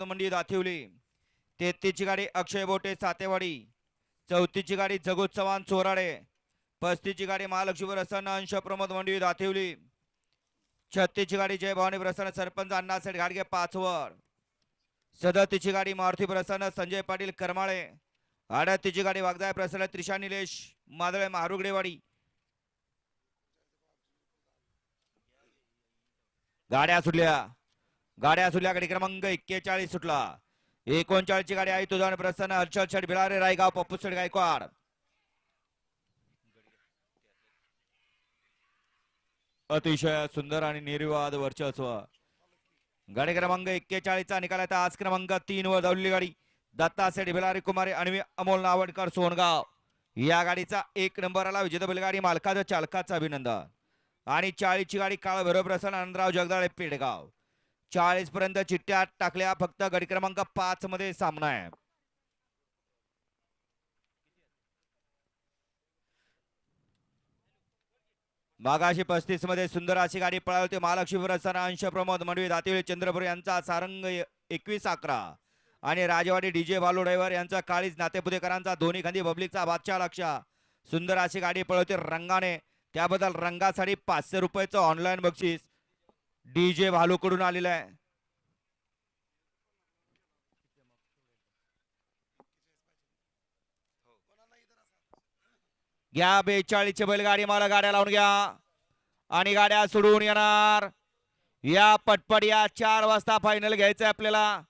मंडी दाथिवली. 33 ची गाडी अक्षय बोटे सातेवाडी. 34 ची गाडी जगू चव्हाण चोराडे. 35 ची गाडी महालक्ष्मी प्रसन्न अंश प्रमोद मंडी दाथिवली. 36 ची गाडी जय भवानी प्रसन्न सरपंच अण्णासाहेब घाडगे पाचवर. 37 ची गाडी मारुती प्रसन्न संजय पाटील करमाळे. 38 ची गाडी वागजाय प्रसन्न त्रिशा निलेश मादळे महारुगडेवाडी. गाड्या सुटल्या गाडी क्रमांक 41 सुटला. 39 ची गाडी आहे तुझा प्रसन्न हर्षल शेठ बिलारे रायगाव पप्पू शेठ गायकवाड. अतिशय सुंदर आणि निर्विवाद वर्चस्व. गाडी क्रमांक 41 चा निकाल आहे आज क्रमांक 3 वर धावलेली गाडी दत्ता शेठ बिलारी कुमारी अनवी अमोल नावडकर सोनगाव. या गाडीचा 1 नंबरला विजेता बैलगाडी मालकाचं चालकाचं अभिनंदन. आणि 40 ची गाडी काळ भैरव प्रसन्न आनंदराव जगदाळे पेडगाव. 40 पर्यंत चिठ्ठ्या टाकल्या. फक्त गाडी क्रमांक 5 मध्ये सामना आहे. मागाशी 35 मध्ये सुंदर अशी गाडी पळाली होती महालक्ष्मी प्रसन्न अंश प्रमोद मंडवी दातिवली चंद्रपूर यांचा सारंग 21-11 आणि राजवाडी डीजे बालू ड्रायव्हर यांचा काळीज नातेपुतेकरांचा दोन्ही खांदी पब्लिकचा बादशाह लक्ष. सुंदर अशी गाडी पळवते रंगाने. त्याबद्दल रंगासाठी 500 रुपयाचं ऑनलाईन बक्षीस डीजे भालू कडून आलेलं आहे. घ्या 42 ची बैलगाडी मला गाड्या लावून घ्या आणि गाड्या सोडून येणार. या पटपट या 4 वाजता फायनल घ्यायचंय आपल्याला.